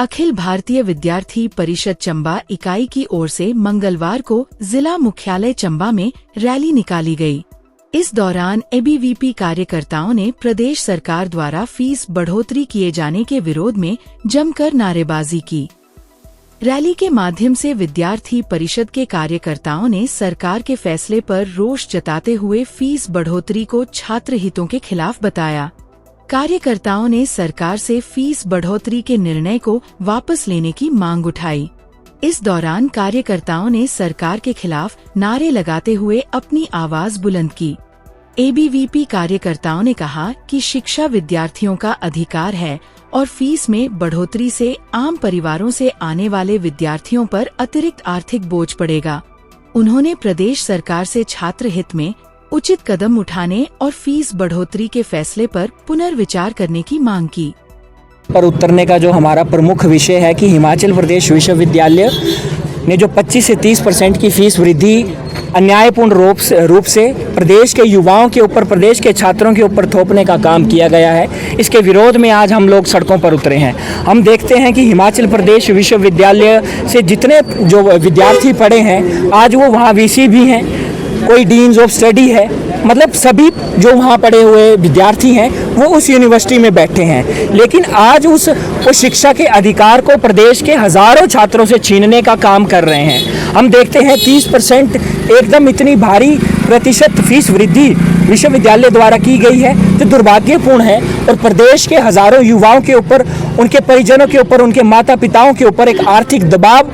अखिल भारतीय विद्यार्थी परिषद चंबा इकाई की ओर से मंगलवार को जिला मुख्यालय चंबा में रैली निकाली गई। इस दौरान एबीवीपी कार्यकर्ताओं ने प्रदेश सरकार द्वारा फीस बढ़ोतरी किए जाने के विरोध में जमकर नारेबाजी की। रैली के माध्यम से विद्यार्थी परिषद के कार्यकर्ताओं ने सरकार के फैसले पर रोष जताते हुए फीस बढ़ोतरी को छात्र हितों के खिलाफ बताया। कार्यकर्ताओं ने सरकार से फीस बढ़ोतरी के निर्णय को वापस लेने की मांग उठाई। इस दौरान कार्यकर्ताओं ने सरकार के खिलाफ नारे लगाते हुए अपनी आवाज बुलंद की। एबीवीपी कार्यकर्ताओं ने कहा कि शिक्षा विद्यार्थियों का अधिकार है और फीस में बढ़ोतरी से आम परिवारों से आने वाले विद्यार्थियों पर अतिरिक्त आर्थिक बोझ पड़ेगा। उन्होंने प्रदेश सरकार से छात्र हित में उचित कदम उठाने और फीस बढ़ोतरी के फैसले पर पुनर्विचार करने की मांग की। पर उतरने का जो हमारा प्रमुख विषय है कि हिमाचल प्रदेश विश्वविद्यालय ने जो 25 से 30% की फीस वृद्धि अन्यायपूर्ण रूप से प्रदेश के युवाओं के ऊपर, प्रदेश के छात्रों के ऊपर थोपने का काम किया गया है, इसके विरोध में आज हम लोग सड़कों पर उतरे हैं। हम देखते हैं कि हिमाचल प्रदेश विश्वविद्यालय से जितने जो विद्यार्थी पढ़े हैं आज वो वहाँ वीसी भी हैं, कोई डीन्स ऑफ स्टडी है, मतलब सभी जो वहाँ पढ़े हुए विद्यार्थी हैं वो उस यूनिवर्सिटी में बैठे हैं। लेकिन आज उस शिक्षा के अधिकार को प्रदेश के हज़ारों छात्रों से छीनने का काम कर रहे हैं। हम देखते हैं 30% एकदम इतनी भारी प्रतिशत फीस वृद्धि विश्वविद्यालय द्वारा की गई है जो दुर्भाग्यपूर्ण है और प्रदेश के हज़ारों युवाओं के ऊपर, उनके परिजनों के ऊपर, उनके माता पिताओं के ऊपर एक आर्थिक दबाव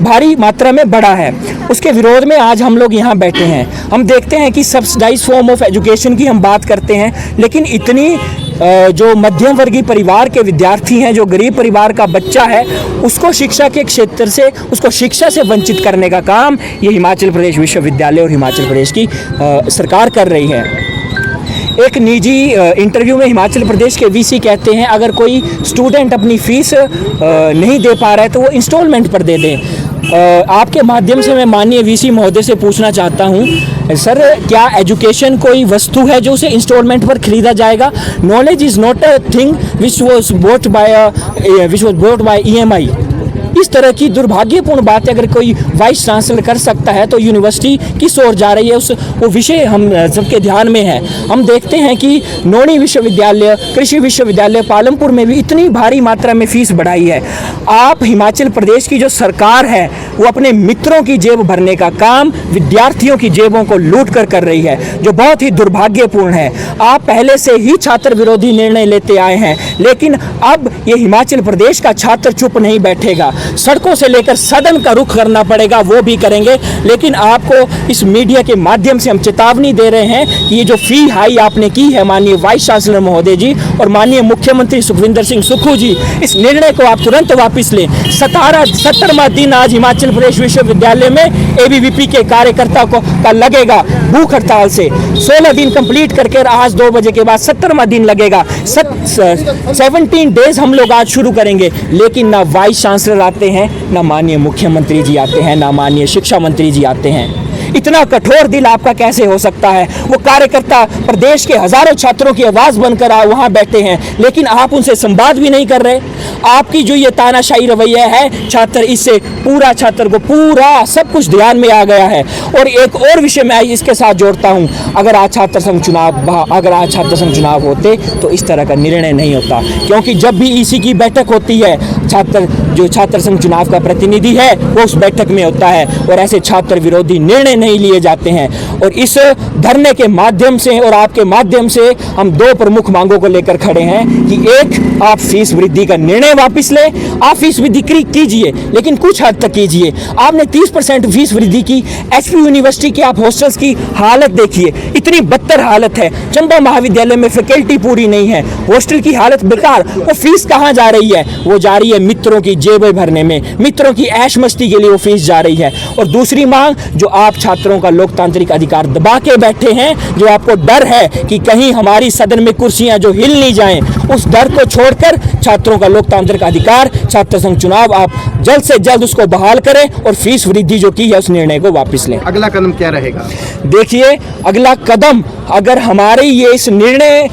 भारी मात्रा में बढ़ा है। उसके विरोध में आज हम लोग यहाँ बैठे हैं। हम देखते हैं कि सब्सिडाइज फॉर्म ऑफ एजुकेशन की हम बात करते हैं, लेकिन इतनी जो मध्यम वर्गीय परिवार के विद्यार्थी हैं, जो गरीब परिवार का बच्चा है, उसको शिक्षा के क्षेत्र से, उसको शिक्षा से वंचित करने का काम ये हिमाचल प्रदेश विश्वविद्यालय और हिमाचल प्रदेश की सरकार कर रही है। एक निजी इंटरव्यू में हिमाचल प्रदेश के वीसी कहते हैं अगर कोई स्टूडेंट अपनी फ़ीस नहीं दे पा रहा है तो वो इंस्टॉलमेंट पर दे दें। आपके माध्यम से मैं माननीय वीसी महोदय से पूछना चाहता हूं, सर क्या एजुकेशन कोई वस्तु है जो उसे इंस्टॉलमेंट पर खरीदा जाएगा? Knowledge is not a thing which was bought by EMI। इस तरह की दुर्भाग्यपूर्ण बात अगर कोई वाइस चांसलर कर सकता है तो यूनिवर्सिटी किस ओर जा रही है वो विषय हम सबके ध्यान में है। हम देखते हैं कि नोनी विश्वविद्यालय, कृषि विश्वविद्यालय पालमपुर में भी इतनी भारी मात्रा में फीस बढ़ाई है। आप हिमाचल प्रदेश की जो सरकार है वो अपने मित्रों की जेब भरने का काम विद्यार्थियों की जेबों को लूट कर रही है, जो बहुत ही दुर्भाग्यपूर्ण है। आप पहले से ही छात्र विरोधी निर्णय लेते आए हैं, लेकिन अब ये हिमाचल प्रदेश का छात्र चुप नहीं बैठेगा। सड़कों से लेकर सदन का रुख करना पड़ेगा, वो भी करेंगे। लेकिन आपको इस मीडिया के माध्यम से हम चेतावनी दे रहे हैं कि ये जो फी हाई आपने की है माननीय वाइस चांसलर महोदय जी और माननीय मुख्यमंत्री सुखविंदर सिंह सुक्खू जी, इस निर्णय को आप तुरंत वापस लें। 17वां दिन आज हिमाचल प्रदेश विश्वविद्यालय में एबीवीपी के कार्यकर्ता का लगेगा भूख हड़ताल से। 16 दिन कंप्लीट करके आज 2 बजे के बाद 17वां दिन लगेगा। 17 डेज हम लोग आज शुरू करेंगे, लेकिन ना वाइस चांसलर आते हैं, ना माननीय मुख्यमंत्री जी आते हैं, ना माननीय शिक्षा मंत्री जी आते हैं। इतना कठोर दिल आपका कैसे हो सकता है? वो कार्यकर्ता प्रदेश के हजारों छात्रों की आवाज बनकर वहां बैठे हैं, लेकिन आप उनसे संवाद भी नहीं कर रहे। आपकी जो ये तानाशाही रवैया है, छात्र इससे छात्र को पूरा सब कुछ ध्यान में आ गया है। और एक और विषय मैं इसके साथ जोड़ता हूं, अगर आज छात्र संघ चुनाव होते तो इस तरह का निर्णय नहीं होता, क्योंकि जब भी ईसी की बैठक होती है छात्र संघ चुनाव का प्रतिनिधि है वो उस बैठक में होता है और ऐसे छात्र विरोधी निर्णय नहीं लिए जाते हैं। और इस धरने के माध्यम से और आपके माध्यम से हम 2 प्रमुख मांगों को लेकर खड़े हैं कि एक, आप फीस वृद्धि का निर्णय वापस लें। आप फीस वृद्धि कीजिए, लेकिन कुछ हद तक कीजिए। आपने 30% फीस वृद्धि की। एचपी यूनिवर्सिटी के आप हॉस्टल्स की हालत देखिए, इतनी बदतर हालत है। चंबा महाविद्यालय में फैकल्टी पूरी नहीं है, हॉस्टल की हालत बेकार। वो फीस कहाँ जा रही है? वो जा रही है मित्रों की जेबें भरने में, मित्रों की ऐश मस्ती के लिए वो फीस जा रही है। और दूसरी मांग जो आप छात्रों का लोकतांत्रिक अधिकार दबा के बैठे हैं, जो आपको डर है कि कहीं हमारी सदन में कुर्सियां जो हिल नहीं जाएं, उस डर को छोड़कर छात्रों का लोकतांत्रिक अधिकार, छात्र संघ चुनाव, आप जल्द से जल्द उसको बहाल करें और फीस वृद्धि जो की है उस निर्णय को वापस लें। अगला कदम क्या रहेगा? देखिए, अगला कदम अगर हमारी ये इस निर्णय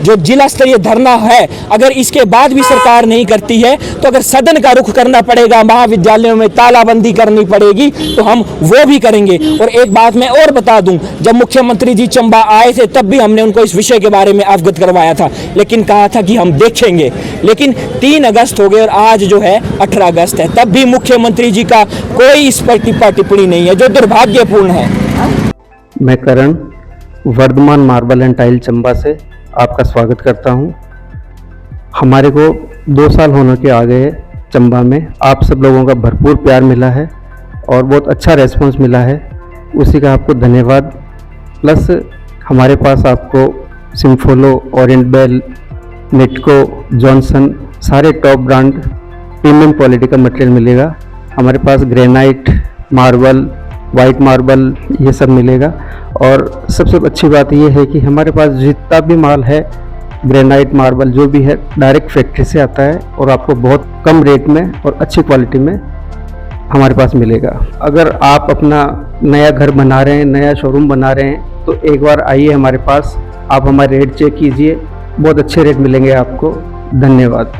जो जिला स्तरीय धरना है, अगर इसके बाद भी सरकार नहीं करती है तो अगर सदन का रुख करना पड़ेगा, महाविद्यालयों में तालाबंदी करनी पड़ेगी, तो हम वो भी करेंगे। और एक बात मैं और बता दूं, जब मुख्यमंत्री जी चंबा आए थे तब भी हमने उनको इस विषय के बारे में अवगत करवाया था, लेकिन कहा था कि हम देखेंगे। लेकिन 3 अगस्त हो गए और आज जो है 18 अगस्त है, तब भी मुख्यमंत्री जी का कोई इस पर टिप्पणी नहीं है, जो दुर्भाग्यपूर्ण है। मैं Karan Vardhman marble and tile Chamba से आपका स्वागत करता हूं। हमारे को 2 साल होने के आ गए हैं चंबा में। आप सब लोगों का भरपूर प्यार मिला है और बहुत अच्छा रेस्पॉन्स मिला है, उसी का आपको धन्यवाद। प्लस हमारे पास आपको सिम्फोलो, ओरिएंट बेल, नेटको, जॉनसन सारे टॉप ब्रांड प्रीमियम क्वालिटी का मटेरियल मिलेगा। हमारे पास ग्रेनाइट, मार्बल, वाइट मार्बल ये सब मिलेगा। और सबसे अच्छी बात ये है कि हमारे पास जितना भी माल है, ग्रेनाइट, मार्बल जो भी है, डायरेक्ट फैक्ट्री से आता है और आपको बहुत कम रेट में और अच्छी क्वालिटी में हमारे पास मिलेगा। अगर आप अपना नया घर बना रहे हैं, नया शोरूम बना रहे हैं, तो एक बार आइए हमारे पास, आप हमारे रेट चेक कीजिए, बहुत अच्छे रेट मिलेंगे आपको। धन्यवाद।